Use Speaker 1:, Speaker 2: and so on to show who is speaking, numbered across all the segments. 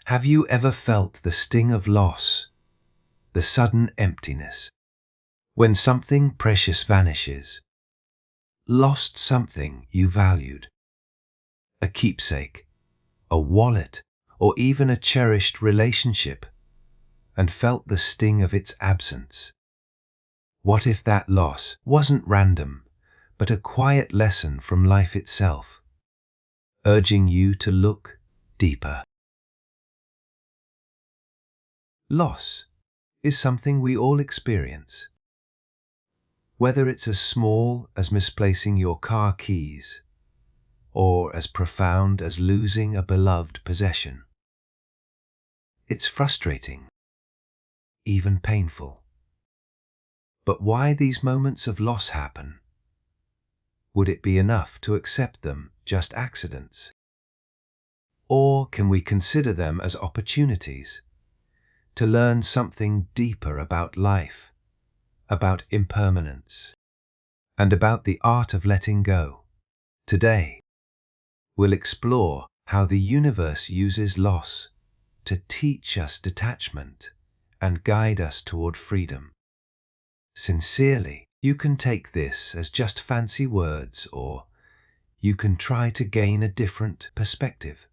Speaker 1: Have you ever felt the sting of loss, the sudden emptiness, when something precious vanishes? Lost something you valued, a keepsake, a wallet, or even a cherished relationship, and felt the sting of its absence. What if that loss wasn't random, but a quiet lesson from life itself, urging you to look deeper? Loss is something we all experience. Whether it's as small as misplacing your car keys, or as profound as losing a beloved possession. It's frustrating, even painful. But why these moments of loss happen? Would it be enough to accept them just accidents? Or can we consider them as opportunities to learn something deeper about life, about impermanence, and about the art of letting go? Today, we'll explore how the universe uses loss to teach us detachment and guide us toward freedom. Sincerely, you can take this as just fancy words, or you can try to gain a different perspective.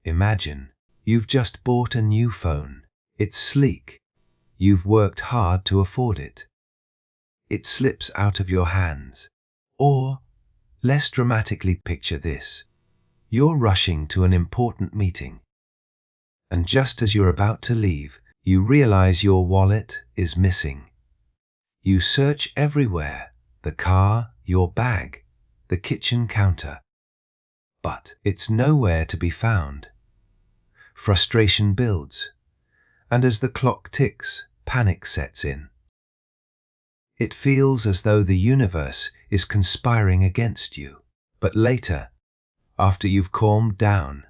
Speaker 1: Imagine you've just bought a new phone. It's sleek. You've worked hard to afford it. It slips out of your hands. Or, less dramatically, picture this. You're rushing to an important meeting, and just as you're about to leave, you realize your wallet is missing. You search everywhere, the car, your bag, the kitchen counter, but it's nowhere to be found. Frustration builds, and as the clock ticks, panic sets in. It feels as though the universe is conspiring against you. But later, after you've calmed down,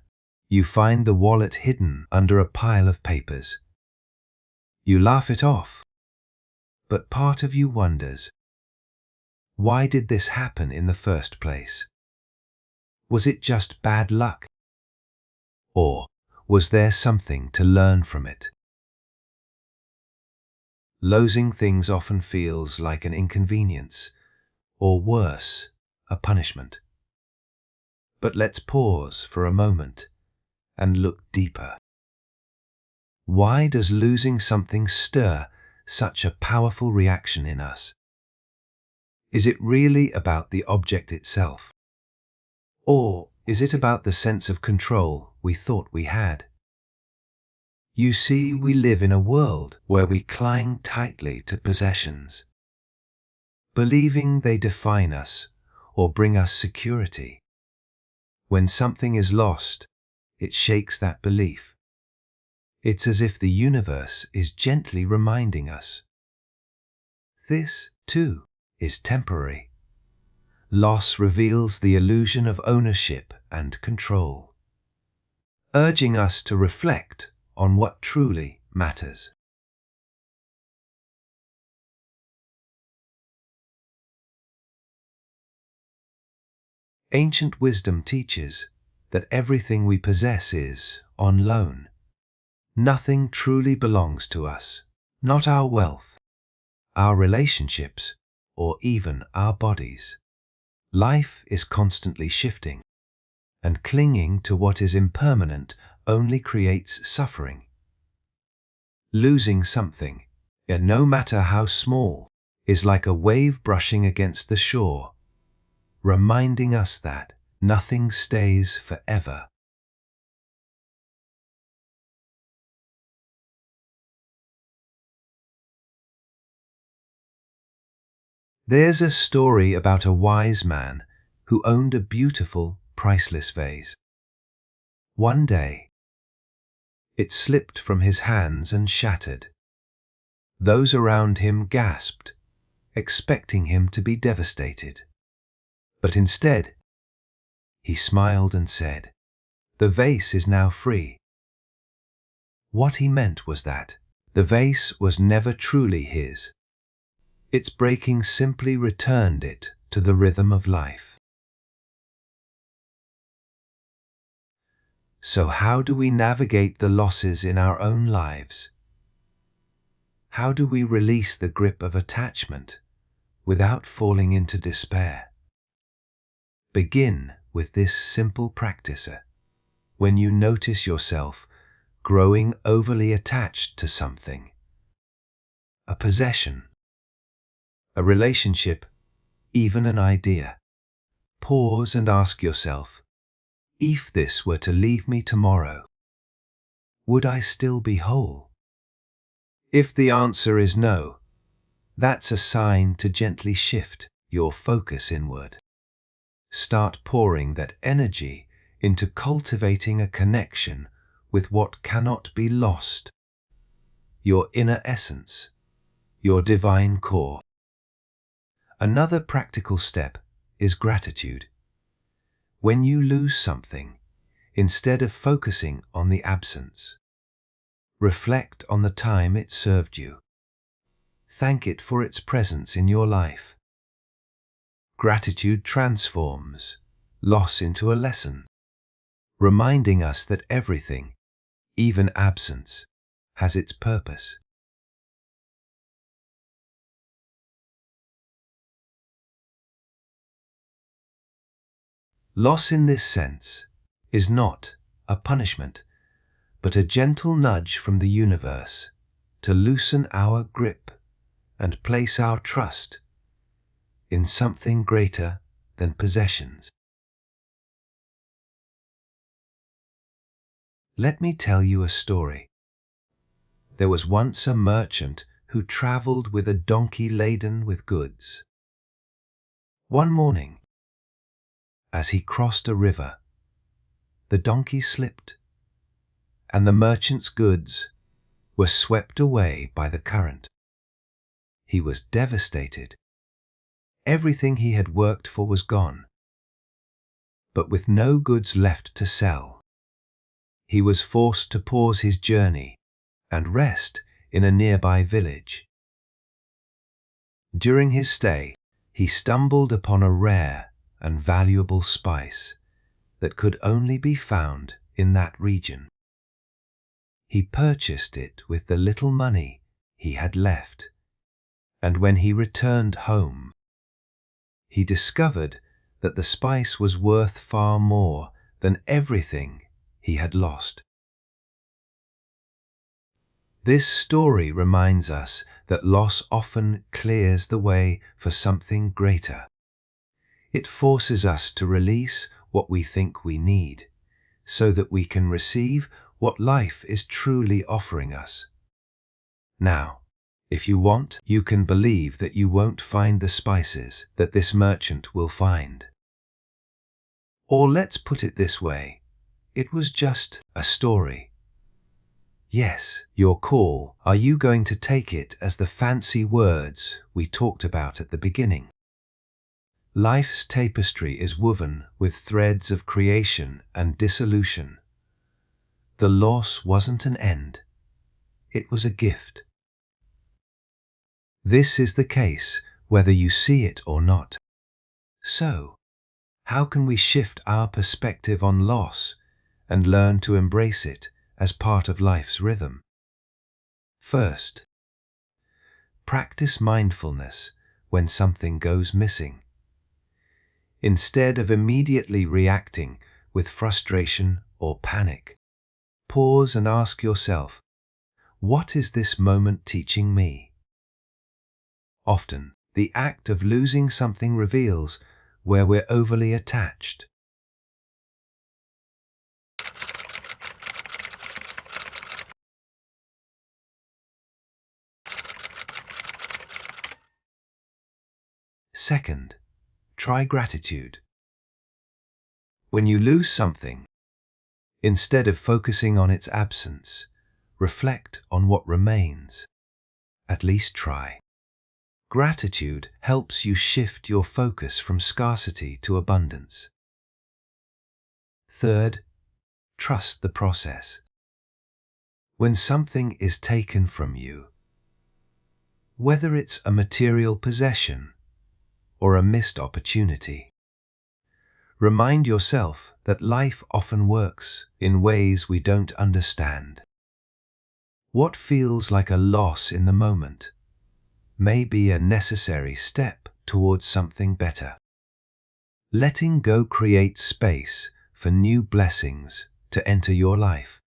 Speaker 1: you find the wallet hidden under a pile of papers. You laugh it off, but part of you wonders, why did this happen in the first place? Was it just bad luck? Or was there something to learn from it? Losing things often feels like an inconvenience, or worse, a punishment. But let's pause for a moment and look deeper. Why does losing something stir such a powerful reaction in us? Is it really about the object itself? Or is it about the sense of control we thought we had? You see, we live in a world where we cling tightly to possessions, believing they define us or bring us security. When something is lost, it shakes that belief. It's as if the universe is gently reminding us. This, too, is temporary. Loss reveals the illusion of ownership and control, urging us to reflect on what truly matters. Ancient wisdom teaches that everything we possess is on loan. Nothing truly belongs to us, not our wealth, our relationships, or even our bodies. Life is constantly shifting, and clinging to what is impermanent only creates suffering. Losing something, no matter how small, is like a wave brushing against the shore, reminding us that nothing stays forever. There's a story about a wise man who owned a beautiful, priceless vase. One day, it slipped from his hands and shattered. Those around him gasped, expecting him to be devastated. But instead, he smiled and said, "The vase is now free." What he meant was that The vase was never truly his. Its breaking simply returned it to the rhythm of life. So how do we navigate the losses in our own lives? How do we release the grip of attachment without falling into despair? Begin with this simple practice. When you notice yourself growing overly attached to something, a possession, a relationship, even an idea, pause and ask yourself, if this were to leave me tomorrow, would I still be whole? If the answer is no, that's a sign to gently shift your focus inward. Start pouring that energy into cultivating a connection with what cannot be lost, your inner essence, your divine core. Another practical step is gratitude. When you lose something, instead of focusing on the absence, reflect on the time it served you. Thank it for its presence in your life. Gratitude transforms loss into a lesson, reminding us that everything, even absence, has its purpose. Loss in this sense is not a punishment, but a gentle nudge from the universe to loosen our grip and place our trust in something greater than possessions. Let me tell you a story. There was once a merchant who traveled with a donkey laden with goods. One morning, as he crossed a river, the donkey slipped, and the merchant's goods were swept away by the current. He was devastated. Everything he had worked for was gone. But with no goods left to sell, he was forced to pause his journey and rest in a nearby village. During his stay, he stumbled upon a rare and valuable spice that could only be found in that region. He purchased it with the little money he had left, and when he returned home, he discovered that the spice was worth far more than everything he had lost. This story reminds us that loss often clears the way for something greater. It forces us to release what we think we need, so that we can receive what life is truly offering us. Now, if you want, you can believe that you won't find the spices that this merchant will find. Or let's put it this way, it was just a story. Yes, your call. Are you going to take it as the fancy words we talked about at the beginning? Life's tapestry is woven with threads of creation and dissolution. The loss wasn't an end. It was a gift. This is the case whether you see it or not. So, how can we shift our perspective on loss and learn to embrace it as part of life's rhythm? First, practice mindfulness when something goes missing. Instead of immediately reacting with frustration or panic, pause and ask yourself, what is this moment teaching me? Often, the act of losing something reveals where we're overly attached. Second, try gratitude. When you lose something, instead of focusing on its absence, reflect on what remains. At least try. Gratitude helps you shift your focus from scarcity to abundance. Third, trust the process. When something is taken from you, whether it's a material possession or a missed opportunity, remind yourself that life often works in ways we don't understand. What feels like a loss in the moment may be a necessary step towards something better. Letting go creates space for new blessings to enter your life.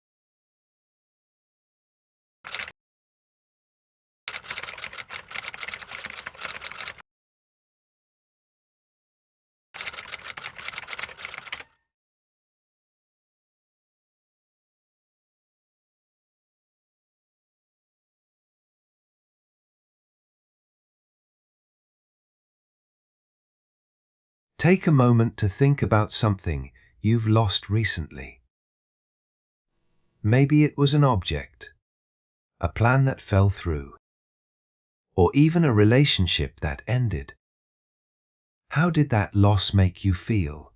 Speaker 1: Take a moment to think about something you've lost recently. Maybe it was an object, a plan that fell through, or even a relationship that ended. How did that loss make you feel?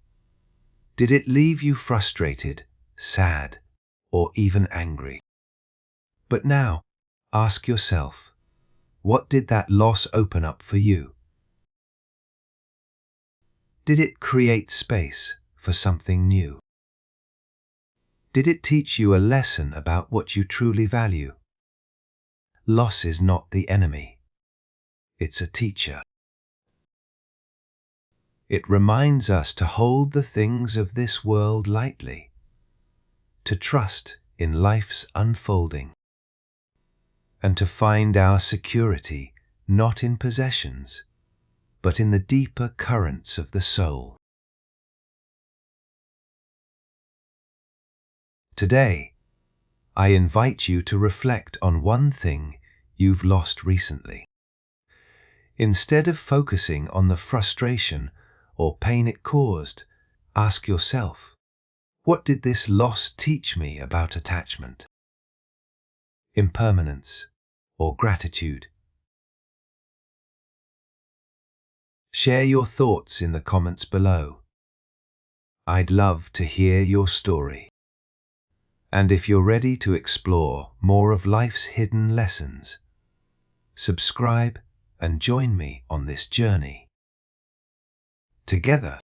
Speaker 1: Did it leave you frustrated, sad, or even angry? But now, ask yourself, what did that loss open up for you? Did it create space for something new? Did it teach you a lesson about what you truly value? Loss is not the enemy. It's a teacher. It reminds us to hold the things of this world lightly, to trust in life's unfolding, and to find our security not in possessions, but in the deeper currents of the soul. Today, I invite you to reflect on one thing you've lost recently. Instead of focusing on the frustration or pain it caused, ask yourself, what did this loss teach me about attachment, impermanence, or gratitude? Share your thoughts in the comments below. I'd love to hear your story. And if you're ready to explore more of life's hidden lessons, subscribe and join me on this journey. Together,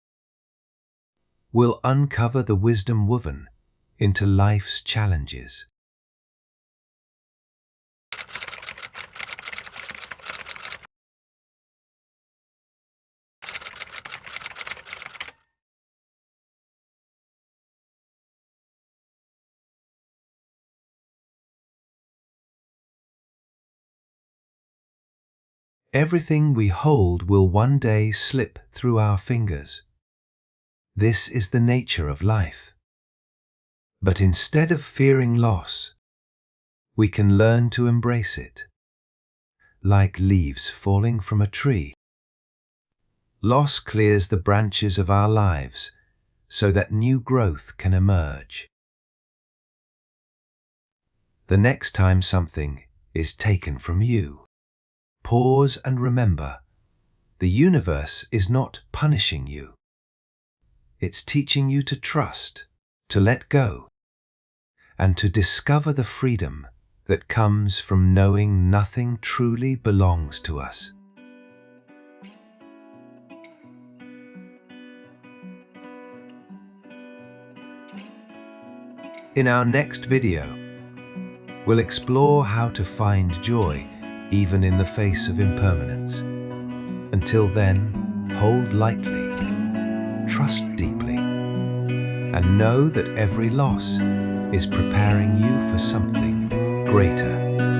Speaker 1: we'll uncover the wisdom woven into life's challenges. Everything we hold will one day slip through our fingers. This is the nature of life. But instead of fearing loss, we can learn to embrace it. Like leaves falling from a tree, loss clears the branches of our lives so that new growth can emerge. The next time something is taken from you, pause and remember, the universe is not punishing you. It's teaching you to trust, to let go, and to discover the freedom that comes from knowing nothing truly belongs to us. In our next video, we'll explore how to find joy even in the face of impermanence. Until then, hold lightly, trust deeply, and know that every loss is preparing you for something greater.